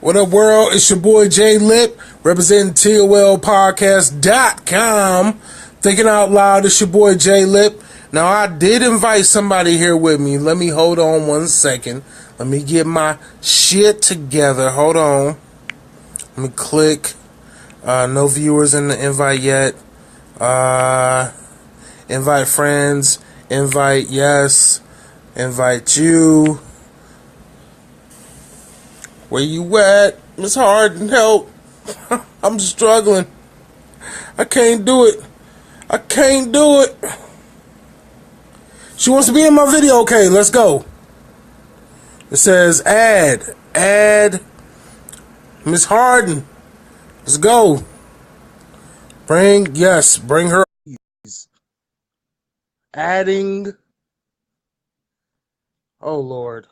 What up, world? It's your boy Jay Lip, representing TOLpodcast.com. Thinking out loud, it's your boy Jay Lip. Now, I did invite somebody here with me. Let me hold on 1 second. Let me get my shit together. Hold on. Let me click. No viewers in the invite yet. Invite friends. Invite yes. Invite you. Where you at? Ms.Harden, help. I'm struggling. I can't do it. I can't do it. She wants to be in my video. Okay, let's go. It says add Ms.Harden. Let's go. Bring her. Adding. Oh Lord.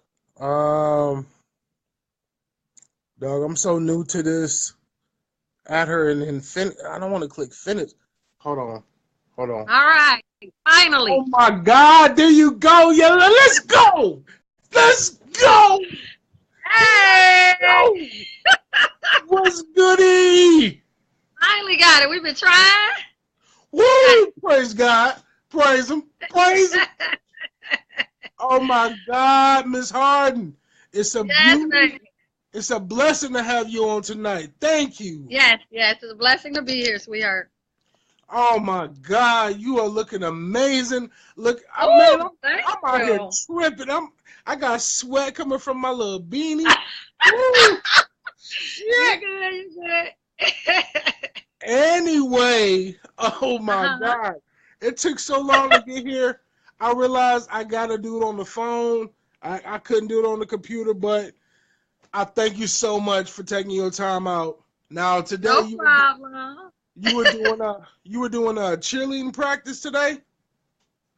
Dog, I'm so new to this. Add her and I don't want to click finish. Hold on. All right. Finally. Oh my God. There you go. Yeah, let's go. Let's go. Hey. What's goody? Finally got it. We've been trying. Woo! Praise God. Praise him. Praise him. Oh my God, Ms.Harden. It's a beauty. It's a blessing to have you on tonight. Thank you. Yes. It's a blessing to be here, sweetheart. Oh my God, you are looking amazing. Look, I'm out here tripping. I got sweat coming from my little beanie. Woo. Shit. You're good. Anyway, oh my God. It took so long to get here. I realized I gotta do it on the phone. I couldn't do it on the computer, but I thank you so much for taking your time out. Now today no problem. You were doing a cheerleading practice today?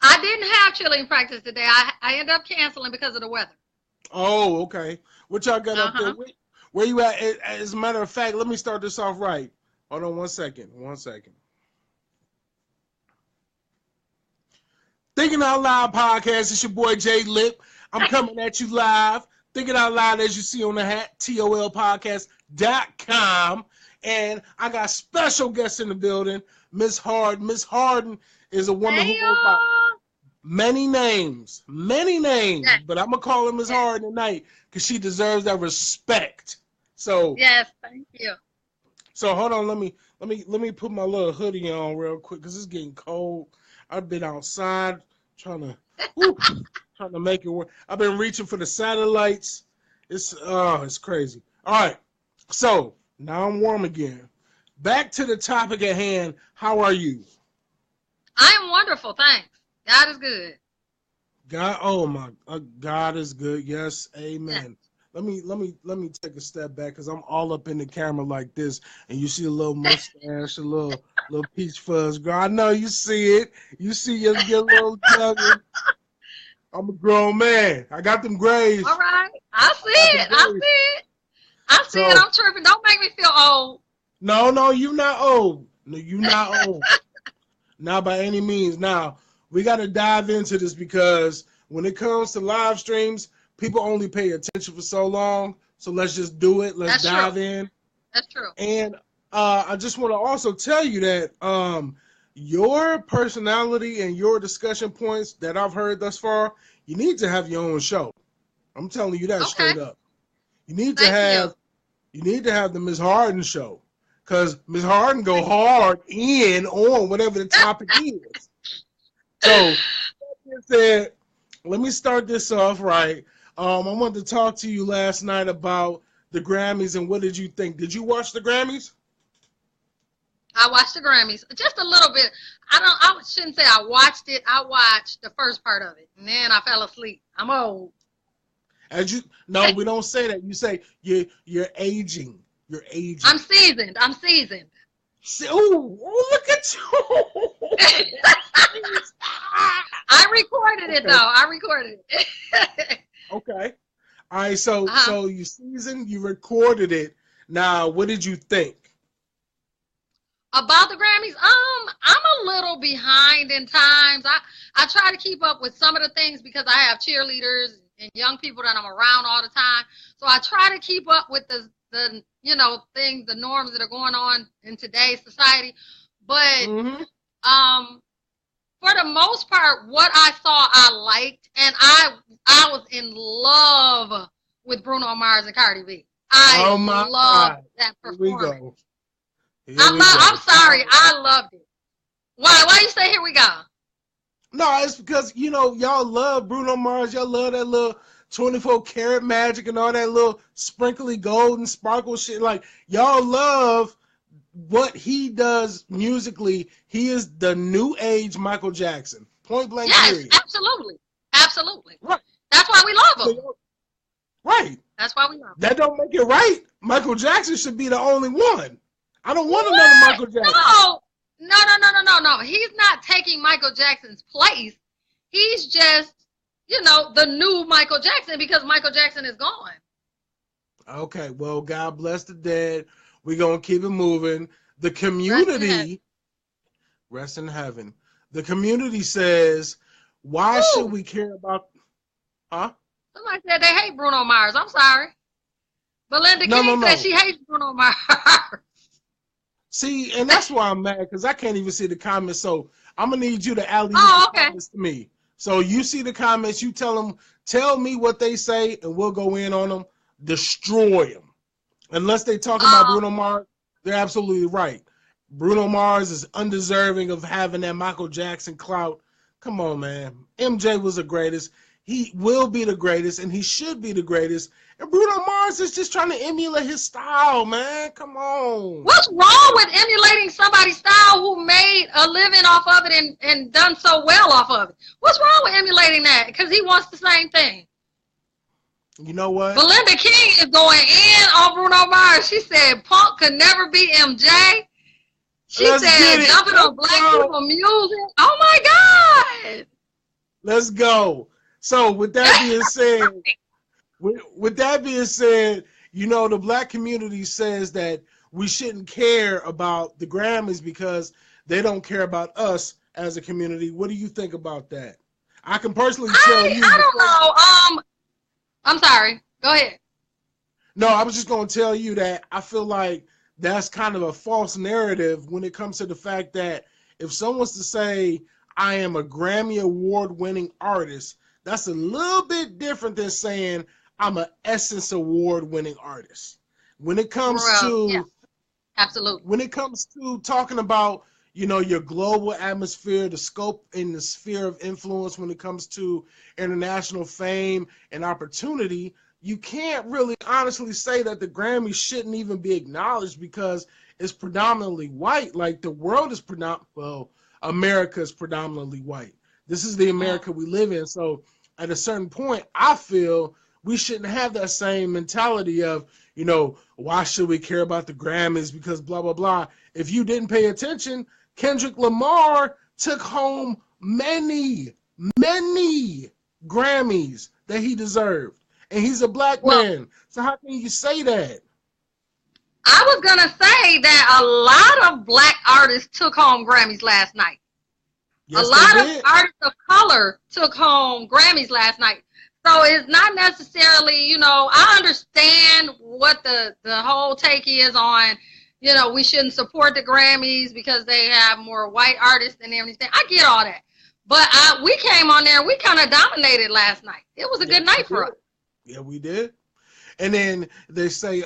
I didn't have cheerleading practice today. I ended up canceling because of the weather. Oh, okay. What y'all got up there? Where you at? As a matter of fact, let me start this off right. Hold on 1 second. 1 second. Thinking Out Loud podcast. It's your boy Jay Lip. I'm coming at you live. Thinking Out Loud, as you see on the hat, TOLpodcast.com. And I got special guests in the building, Ms. Harden. Ms. Harden is a woman who goes by many names, but I'm gonna call her Ms. Harden tonight because she deserves that respect. So yes, thank you. So hold on, let me put my little hoodie on real quick because it's getting cold. I've been outside trying to make it work. I've been reaching for the satellites. It's crazy. All right, so now I'm warm again. Back to the topic at hand. How are you? I am wonderful, thanks. God is good. God is good. Yes, amen. Yeah. Let me take a step back because I'm all up in the camera like this, and you see a little mustache, a little peach fuzz. Girl, I know you see it. You see your little nugget. I'm a grown man. I got them grays. All right, I see it. I'm tripping. Don't make me feel old. No, you're not old. No, you're not old. Not by any means. Now, we got to dive into this because when it comes to live streams, people only pay attention for so long. So let's just do it. Let's dive in. That's true. And I just want to also tell you that your personality and your discussion points that I've heard thus far, you need to have your own show. I'm telling you that straight up. You need to have the Ms. Harden show. Because Ms. Harden go hard in on whatever the topic is. So, let me start this off right. I wanted to talk to you last night about the Grammys and what did you think? Did you watch the Grammys? I watched the Grammys. Just a little bit. I shouldn't say I watched it. I watched the first part of it. And then I fell asleep. I'm old. No, we don't say that. You say you're aging. You're aging. I'm seasoned. Ooh, look at you. I recorded it, though. I recorded it. Okay. All right, so you seasoned, you recorded it. Now, what did you think? About the Grammys? I'm a little behind in times. I try to keep up with some of the things because I have cheerleaders and young people that I'm around all the time. So I try to keep up with the the things, the norms that are going on in today's society. But for the most part, what I saw, I liked, and I was in love with Bruno Mars and Cardi B. I loved that performance. I'm sorry, I loved it. Why you say here we go? No, it's because y'all love Bruno Mars. Y'all love that little 24 karat magic and all that little sprinkly gold and sparkle shit. Like, y'all love what he does musically. He is the new age Michael Jackson. Point blank. Yes, period. Absolutely. Right. That's why we love him. Right. That's why we love him. That don't make it right. Michael Jackson should be the only one. I don't want another Michael Jackson. No. He's not taking Michael Jackson's place. He's just, the new Michael Jackson because Michael Jackson is gone. Okay, well, God bless the dead. We're going to keep it moving. The community, rest in heaven. The community says, why should we care about, Somebody said they hate Bruno Mars. I'm sorry. Belinda King said she hates Bruno Mars. See, and that's why I'm mad, because I can't even see the comments. So I'm going to need you to alley comments to me. So you see the comments, you tell me what they say, and we'll go in on them, destroy them. Unless they talk about Bruno Mars, they're absolutely right. Bruno Mars is undeserving of having that Michael Jackson clout. Come on, man. MJ was the greatest. He will be the greatest, and he should be the greatest. And Bruno Mars is just trying to emulate his style, man. Come on. What's wrong with emulating somebody's style who made a living off of it and done so well off of it? What's wrong with emulating that? Because he wants the same thing. You know what? Belinda King is going in on Bruno Mars. She said Punk could never be MJ. She said jumping on black people music. Oh my God. Let's go. So with that being said, the black community says that we shouldn't care about the Grammys because they don't care about us as a community. What do you think about that? I can personally tell you. I don't know. I'm sorry. Go ahead. No, I was just going to tell you that I feel like that's kind of a false narrative when it comes to the fact that if someone's to say, I am a Grammy award-winning artist, that's a little bit different than saying I'm an Essence award-winning artist. When it comes absolutely. When it comes to talking about, your global atmosphere, the scope and the sphere of influence when it comes to international fame and opportunity, you can't really honestly say that the Grammys shouldn't even be acknowledged because it's predominantly white. Like the world is America is predominantly white. This is the America we live in. So at a certain point, I feel we shouldn't have that same mentality of, why should we care about the Grammys because blah, blah, blah. If you didn't pay attention, Kendrick Lamar took home many Grammys that he deserved. And he's a black man. So how can you say that? I was going to say that a lot of black artists took home Grammys last night. Yes, a lot of artists of color took home Grammys last night. So it's not necessarily, I understand what the whole take is on, we shouldn't support the Grammys because they have more white artists and everything. I get all that. But we came on there and we kind of dominated last night. It was a good night for us. Yeah, we did. And then they say,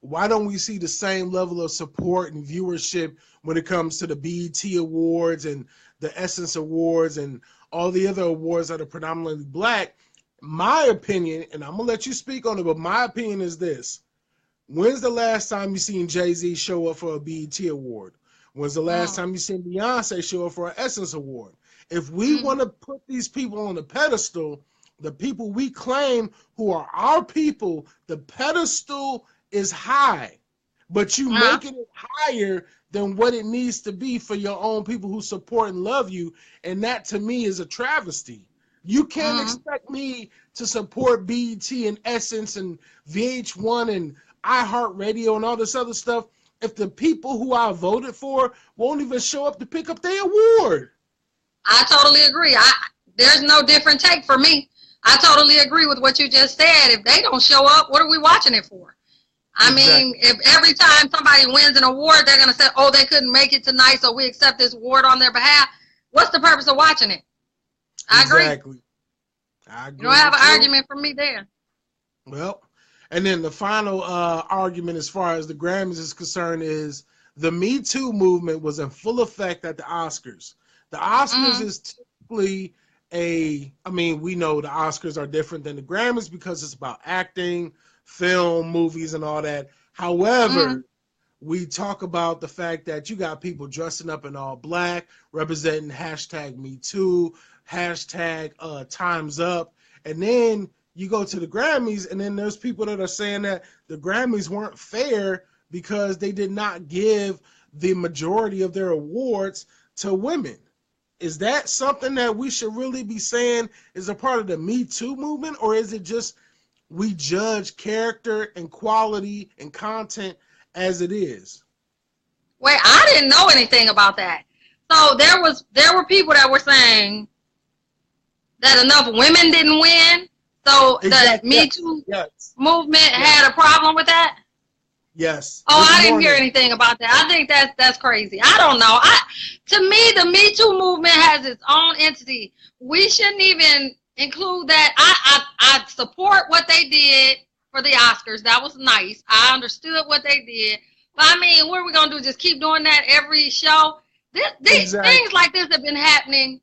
why don't we see the same level of support and viewership when it comes to the BET Awards and the Essence Awards and all the other awards that are predominantly black? My opinion, and I'm going to let you speak on it, but my opinion is this. When's the last time you seen Jay-Z show up for a BET Award? When's the last time you seen Beyonce show up for an Essence Award? If we want to put these people on the pedestal, the people we claim who are our people, the pedestal is high, but you making it higher than what it needs to be for your own people who support and love you, and that to me is a travesty. You can't expect me to support BET and Essence and VH1 and iHeartRadio and all this other stuff if the people who I voted for won't even show up to pick up their award. I totally agree. There's no different take for me. I totally agree with what you just said. If they don't show up, what are we watching it for? I mean, if every time somebody wins an award, they're going to say, oh, they couldn't make it tonight, so we accept this award on their behalf. What's the purpose of watching it? I agree. I agree. You don't have an argument from me there. Well, and then the final argument as far as the Grammys is concerned is the Me Too movement was in full effect at the Oscars. The Oscars is typically we know the Oscars are different than the Grammys because it's about acting, film, movies, and all that. However, we talk about the fact that you got people dressing up in all black, representing #MeToo, #Time's Up, and then you go to the Grammys, and then there's people that are saying that the Grammys weren't fair because they did not give the majority of their awards to women. Is that something that we should really be saying is a part of the Me Too movement, or is it just we judge character and quality and content as it is? Wait, I didn't know anything about that. So there were people that were saying that enough women didn't win. So the Me Too movement had a problem with that? Yes. Oh, I didn't hear anything about that. I think that's crazy. I don't know. To me, the Me Too movement has its own entity. We shouldn't even include that. I support what they did for the Oscars. That was nice. I understood what they did. But I mean, what are we gonna do? Just keep doing that every show? Things like this have been happening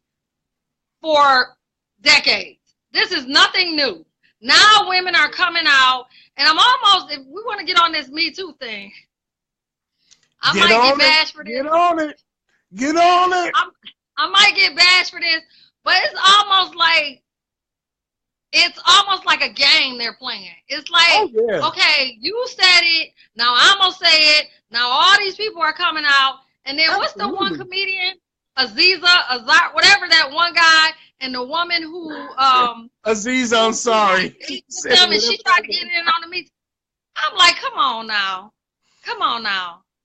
for decades. This is nothing new. Now women are coming out, and I'm almost, if we want to get on this Me Too thing, I might get bashed for this. Get on it. Get on it. I might get bashed for this, but it's almost like a game they're playing. It's like, okay, you said it, now I'm going to say it, now all these people are coming out, and then what's the one comedian? Azar, whatever that one guy, and the woman who Aziza, I'm sorry. She tried to get in on the Me Too. I'm like, come on now.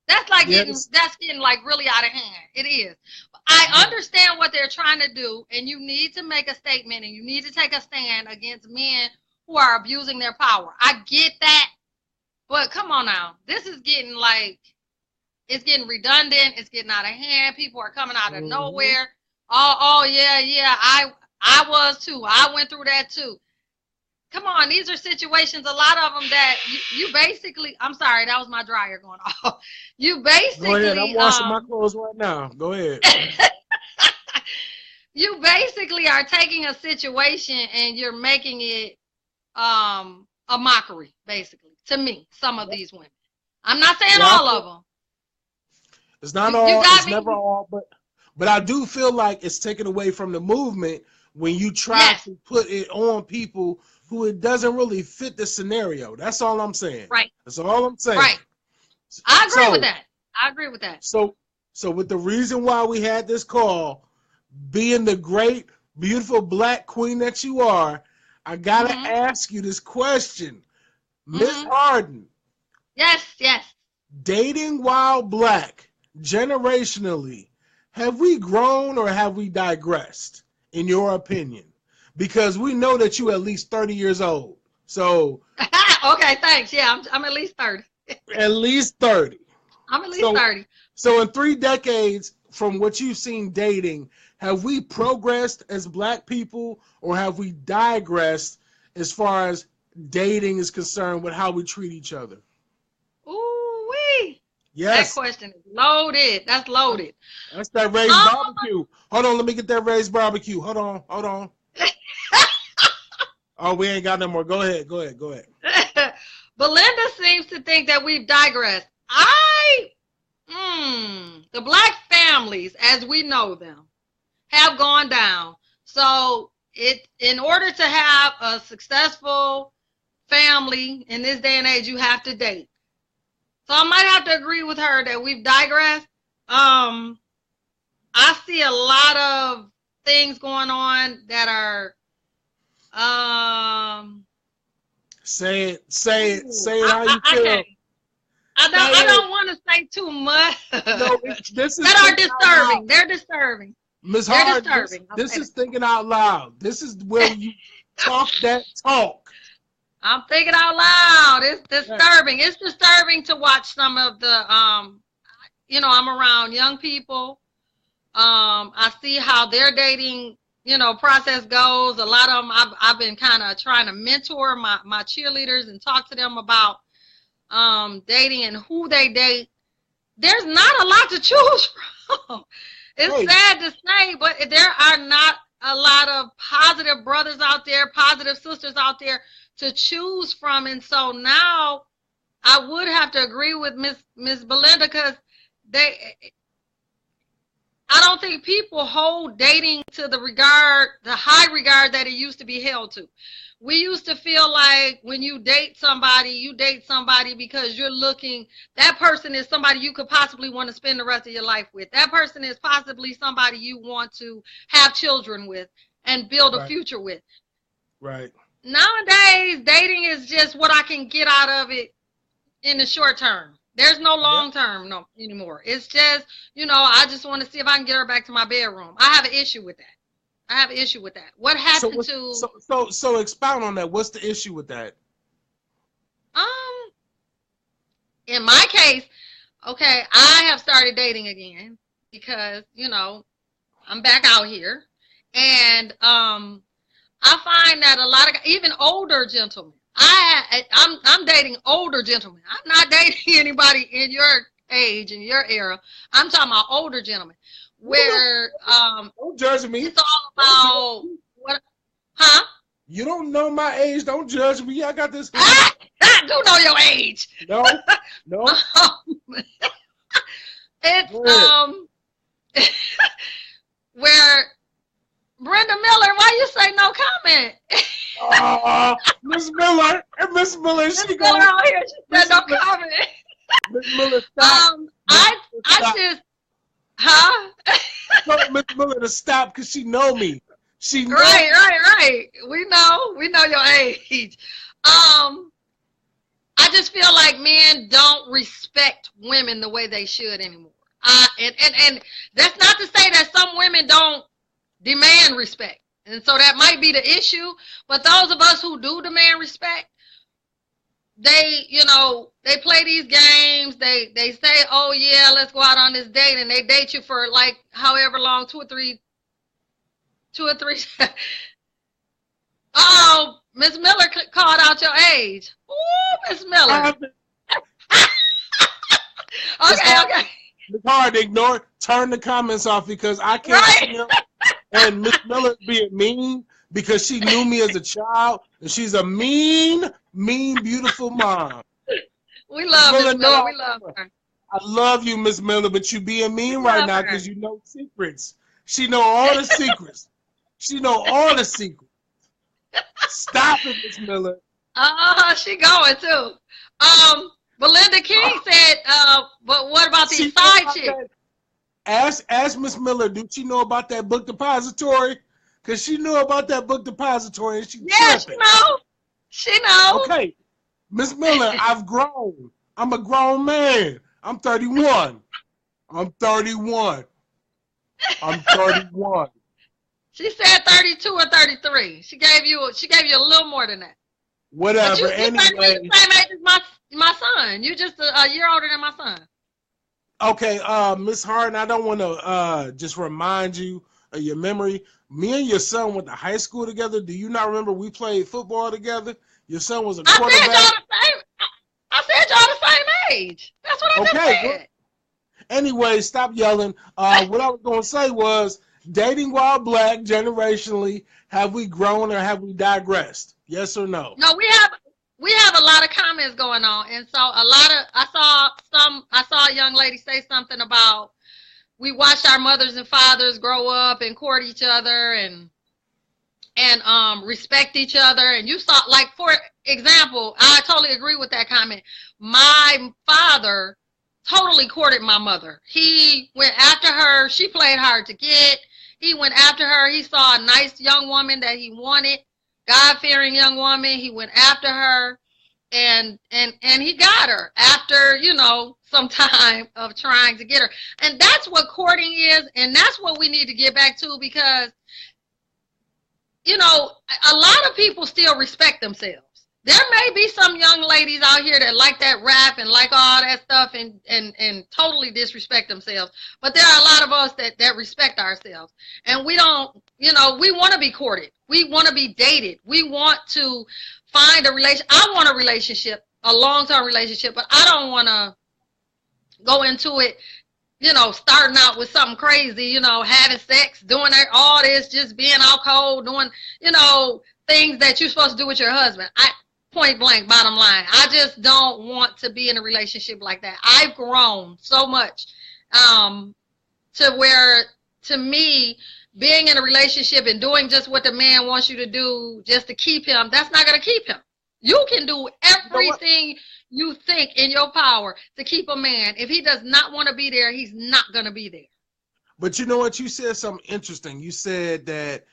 That's like getting like really out of hand. It is. I understand what they're trying to do, and you need to make a statement, and you need to take a stand against men who are abusing their power. I get that, but come on now. This is getting like, it's getting redundant. It's getting out of hand. People are coming out of nowhere. Oh yeah. I was too. I went through that too. Come on, these are situations, a lot of them that you basically, I'm sorry, that was my dryer going off. You basically. Go ahead, I'm washing my clothes right now. Go ahead. You basically are taking a situation and you're making it a mockery, basically, to me, some of these women. I'm not saying all of them. It's not all, it's never all, but I do feel like it's taken away from the movement when you try to put it on people who it doesn't really fit the scenario. That's all I'm saying. Right. That's all I'm saying. Right. I agree with that. So with the reason why we had this call, being the great, beautiful black queen that you are, I gotta ask you this question. Ms.Harden. Yes. Dating while black, generationally, have we grown or have we digressed, in your opinion? Because we know that you at least 30 years old. So okay, thanks. Yeah, I'm at least 30. At least 30. I'm at least 30. So in 3 decades, from what you've seen dating, have we progressed as black people or have we digressed as far as dating is concerned with how we treat each other? Ooh-wee. Yes. That question is loaded. That's loaded. That's that raised barbecue. Hold on, let me get that raised barbecue. Hold on. Oh, we ain't got no more. Go ahead. Belinda seems to think that we've digressed. The black families, as we know them, have gone down. So in order to have a successful family in this day and age, you have to date. So I might have to agree with her that we've digressed. I see a lot of things going on that are say it how you feel. I don't want to say too much. No, this is that are disturbing. They're disturbing. Ms.Harden, this is thinking out loud. This is where you talk that talk. I'm thinking out loud. It's disturbing. It's disturbing to watch some of the, you know, I'm around young people. I see how their dating, you know, process goes. A lot of them, I've been kind of trying to mentor my cheerleaders and talk to them about dating and who they date. There's not a lot to choose from. It's sad to say, but there are not a lot of positive brothers out there, positive sisters out there to choose from. And so now I would have to agree with Miss Belinda, because I don't think people hold dating to the high regard that it used to be held to. We used to feel like when you date somebody because you're looking, that person is somebody you could possibly want to spend the rest of your life with. That person is possibly somebody you want to have children with and build a future with. Right. Nowadays, dating is just what I can get out of it in the short term. There's no long term anymore. It's just, you know, I just want to see if I can get her back to my bedroom. I have an issue with that. What happened So expound on that. What's the issue with that? In my case, okay, I have started dating again because, you know, I'm back out here, and I find that a lot of even older gentlemen. I'm dating older gentlemen. I'm not dating anybody in your age, in your era. I'm talking about older gentlemen. Where don't judge me. It's all about what? Huh? You don't know my age. Don't judge me. I got this. I do know your age. No. It's where Brenda Miller. Why you say no comment? Miss Miller, she going out here. She said no comment. Miss Miller, stop. I just. Huh? Miss Miller to stop because she know me. She know right. We know your age. I just feel like men don't respect women the way they should anymore. And that's not to say that some women don't demand respect. And so that might be the issue. But those of us who do demand respect, they, you know, they play these games. They say, oh yeah, let's go out on this date, and they date you for like however long, two or three. Oh, Miss Miller called out your age. Ooh, Miss Miller. Okay. It's hard to ignore. Turn the comments off because I can't see them. And Miss Miller being mean because she knew me as a child, and she's a mean, beautiful mom. We love Miss Miller. We love her. I love you, Miss Miller, but you being mean right now because you know secrets. She know all the secrets. Stop it, Miss Miller. She going too. Belinda King said, but what about these side chicks? Ask Miss Miller, do she know about that book depository? Because she knew about that book depository and she tripping. She knows. Okay, Miss Miller, I've grown. I'm a grown man. I'm 31. She said 32 or 33. She gave you a little more than that. Whatever. But anyway, the same age as my son. You're just a year older than my son. Okay, Ms. Harden, I don't want to just remind you of your memory. Me and your son went to high school together. Do you not remember we played football together? Your son was a quarterback. I said y'all the same age. That's what I just said. Well, anyway, stop yelling. What I was going to say was, dating while black, generationally, have we grown or have we digressed? Yes or no? No, we have a lot of comments going on, and so I saw a young lady say something about we watched our mothers and fathers grow up and court each other and respect each other. And you saw, like, for example, I totally agree with that comment. My father totally courted my mother. He went after her. She played hard to get. He went after her. He saw a nice young woman that he wanted, God-fearing young woman. He went after her, and he got her after, you know, some time of trying to get her. And that's what courting is, and that's what we need to get back to, because, you know, a lot of people still respect themselves. There may be some young ladies out here that like that rap and like all that stuff and totally disrespect themselves. But there are a lot of us that respect ourselves. And we don't, we want to be courted. We want to be dated. We want to find a relation. I want a relationship, a long-term relationship, but I don't want to go into it, starting out with something crazy, having sex, doing all this, just being out cold, doing, things that you're supposed to do with your husband. Point blank, bottom line, I just don't want to be in a relationship like that. I've grown so much to where, to me, being in a relationship and doing just what the man wants you to do just to keep him, that's not going to keep him. You can do everything you think in your power to keep a man. If he does not want to be there, he's not going to be there. But you know what? You said something interesting. You said that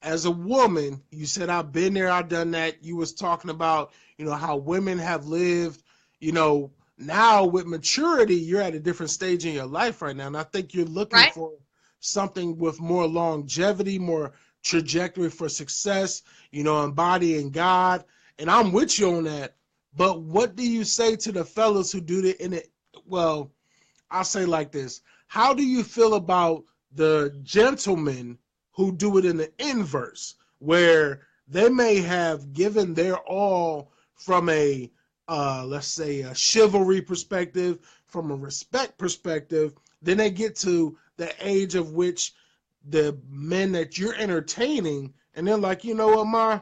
as a woman, you said, I've been there, I've done that. You was talking about, how women have lived, now with maturity, you're at a different stage in your life right now. And I think you're looking for something with more longevity, more trajectory for success, embodying God. And I'm with you on that. But what do you say to the fellas who do that in it? Well, I'll say like this. How do you feel about the gentlemen who do it in the inverse, where they may have given their all from a, let's say, a chivalry perspective, from a respect perspective, then they get to the age of which the men that you're entertaining, and they're like, you know what, Ma,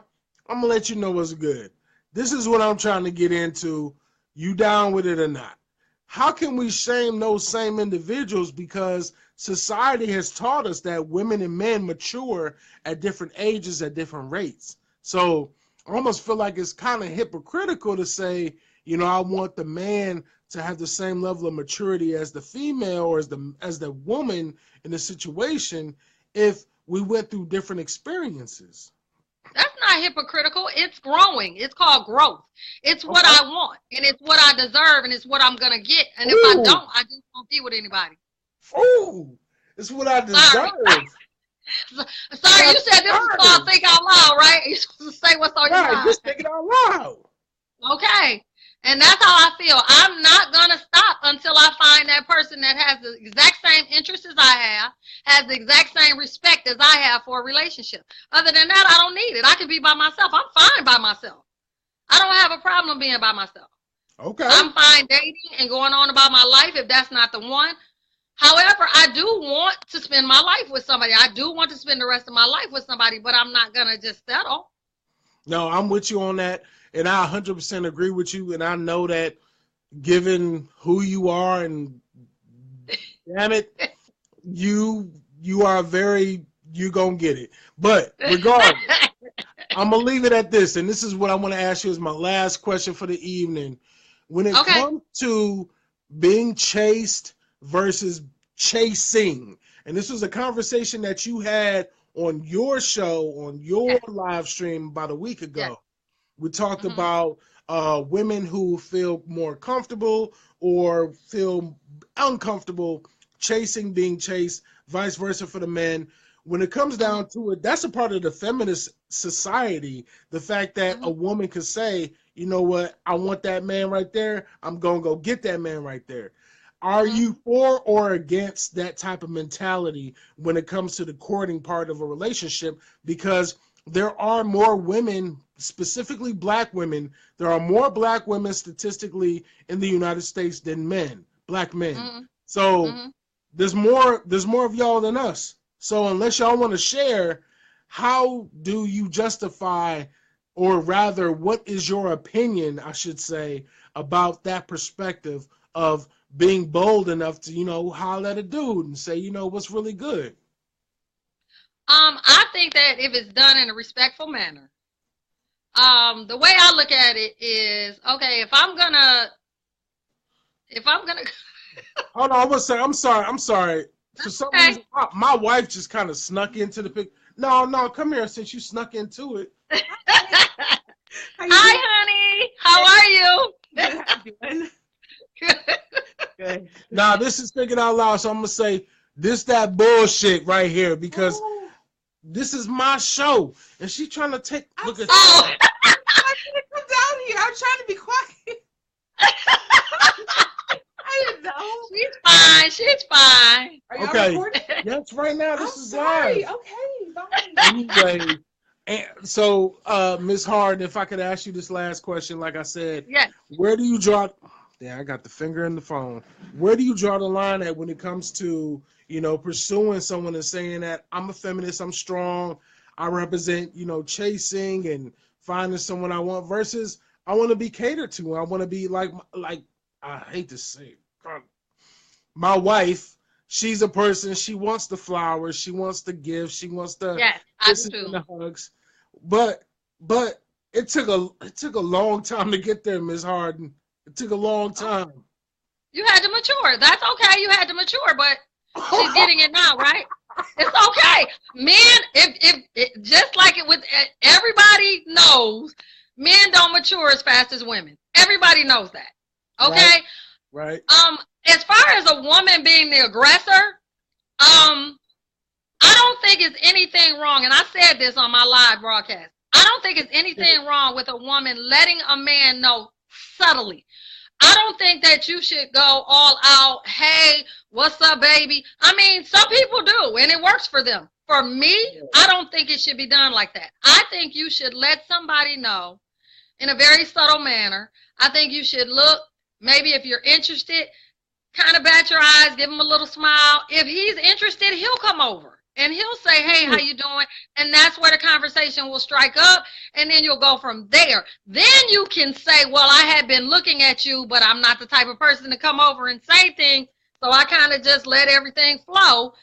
I'm going to let you know what's good. This is what I'm trying to get into. You down with it or not? How can we shame those same individuals? Because society has taught us that women and men mature at different ages at different rates. So I almost feel like it's kind of hypocritical to say, I want the man to have the same level of maturity as the female or as the woman in the situation if we went through different experiences. That's not hypocritical. It's growing. It's called growth. It's what I want, and it's what I deserve, and it's what I'm going to get. And if I don't, I just won't be with anybody. Ooh, it's what I deserve. Sorry, you said this is called Think Out Loud, right? You're supposed to say what's on your mind. Just think it out loud. Okay. And that's how I feel. I'm not going to stop until I find that person that has the exact same interests as I have, has the exact same respect as I have for a relationship. Other than that, I don't need it. I can be by myself. I'm fine by myself. I don't have a problem being by myself. Okay. I'm fine dating and going on about my life if that's not the one. However, I do want to spend my life with somebody. I do want to spend the rest of my life with somebody, but I'm not going to just settle. No, I'm with you on that. And I 100% agree with you. And I know that given who you are, and damn it, you are you gonna get it. But regardless, I'm gonna leave it at this. And this is what I want to ask you as my last question for the evening. When it comes to being chased versus chasing, and this was a conversation that you had on your show, on your live stream about a week ago. Yes. We talked about women who feel more comfortable or feel uncomfortable chasing, being chased, vice versa for the men. When it comes down to it, that's a part of the feminist society. The fact that a woman could say, you know what, I want that man right there. I'm going to go get that man right there. Are you for or against that type of mentality when it comes to the courting part of a relationship? Because there are more women, specifically black women. There are more black women statistically in the United States than men, black men. So there's more of y'all than us. So unless y'all want to share, how do you justify, or rather, what is your opinion, I should say, about that perspective of being bold enough to, holler at a dude and say, what's really good? I think that if it's done in a respectful manner, the way I look at it is, okay, if I'm gonna hold on, I'm sorry. For some reason, my wife just kind of snuck into the pic. No, come here, since you snuck into it. Hi, honey. How are you? Good. Now, this is Thinking Out Loud, so I'm gonna say this that bullshit right here, because this is my show, and she trying to look at. I didn't come down trying to be quiet. I didn't know. She's fine. She's fine. Are y'all Okay. recording? Yes, right now. This I'm is sorry. live. Okay, bye. Anyway, and so Ms. Harden, if I could ask you this last question, like I said, Yes. where do you draw? Yeah, I got the finger in the phone. Where do you draw the line at when it comes to, you know, pursuing someone and saying that I'm a feminist, I'm strong, I represent, you know, chasing and finding someone I want versus I want to be catered to. I want to be like I hate to say it. God. My wife, she's a person, she wants the flowers, she wants the gifts, she wants the Yes, I do kisses too. and the hugs. But it took a long time to get there, Ms. Harden. It took a long time. You had to mature. That's okay. You had to mature, but she's getting it now, right? It's okay. Men, if just like it with everybody knows, men don't mature as fast as women. Everybody knows that. Okay? Right. As far as a woman being the aggressor, I don't think it's anything wrong, and I said this on my live broadcast. I don't think it's anything wrong with a woman letting a man know subtly. I don't think that you should go all out, hey, what's up, baby? I mean, some people do, and it works for them. For me, I don't think it should be done like that. I think you should let somebody know in a very subtle manner. I think you should look, maybe if you're interested, kind of bat your eyes, give him a little smile. If he's interested, he'll come over. And he'll say, hey, how you doing? And that's where the conversation will strike up. And then you'll go from there. Then you can say, well, I had been looking at you, but I'm not the type of person to come over and say things. So I kind of just let everything flow.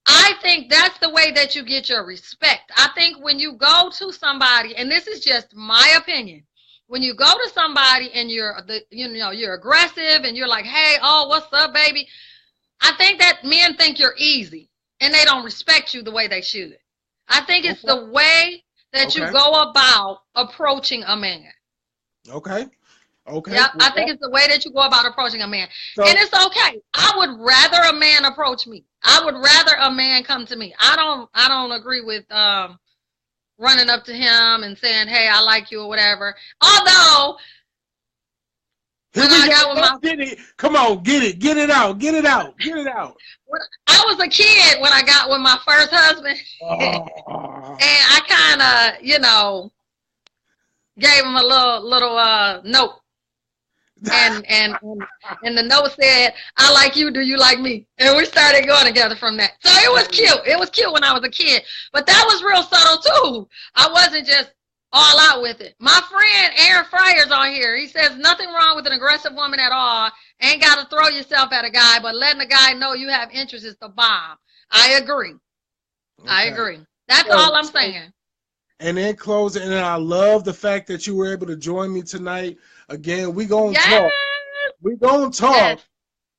I think that's the way that you get your respect. I think when you go to somebody, and this is just my opinion, when you go to somebody and you're aggressive and you're like, hey, oh, what's up, baby? I think that men think you're easy. And they don't respect you the way they should. I think it's the way that you go about approaching a man. Okay. Yeah, I think it's the way that you go about approaching a man. So, and it's okay. I would rather a man approach me. I would rather a man come to me. I don't agree with running up to him and saying, hey, I like you or whatever. Although come on, get it out. When I was a kid when I got with my first husband, and I kind of, gave him a little note, and the note said, "I like you. Do you like me?" And we started going together from that. So it was cute. It was cute when I was a kid, but that was real subtle too. I wasn't just all out with it. My friend Aaron Fryer's on here. He says nothing wrong with an aggressive woman at all. Ain't got to throw yourself at a guy, but letting a guy know you have interest is the bomb. I agree. Okay. I agree. That's all I'm saying. And in closing, and I love the fact that you were able to join me tonight. Again, we gonna talk. We gonna talk. Yes.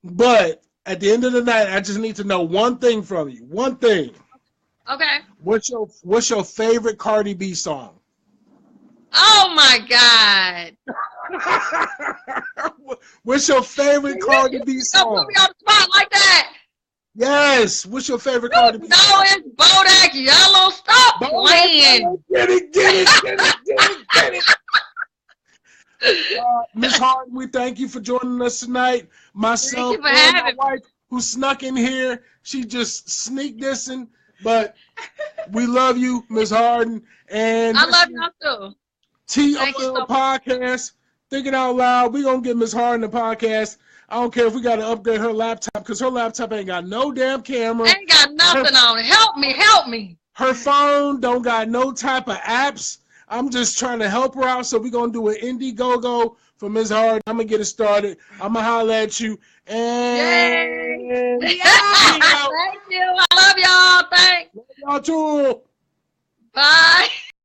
But at the end of the night, I just need to know one thing from you. One thing. Okay. What's your favorite Cardi B song? Oh my God. What's your favorite Cardi B song? Don't put me on the spot like that. Yes. What's your favorite Cardi B song? No, it's Bodak Yellow. Stop playing. Get it. Ms. Harden, we thank you for joining us tonight. Myself and my wife who snuck in here, she just sneak dissing, but we love you, Ms. Harden. And I love y'all too. TOL podcast, Thinking Out Loud. We're going to get Ms. Harden the podcast. I don't care if we got to upgrade her laptop because her laptop ain't got no damn camera. Ain't got nothing on it. Help me. Her phone don't got no type of apps. I'm just trying to help her out. So we're going to do an Indiegogo for Ms. Harden. I'm going to get it started. I'm going to holler at you. And Thank you. I love y'all. Thanks. Love y'all too. Bye.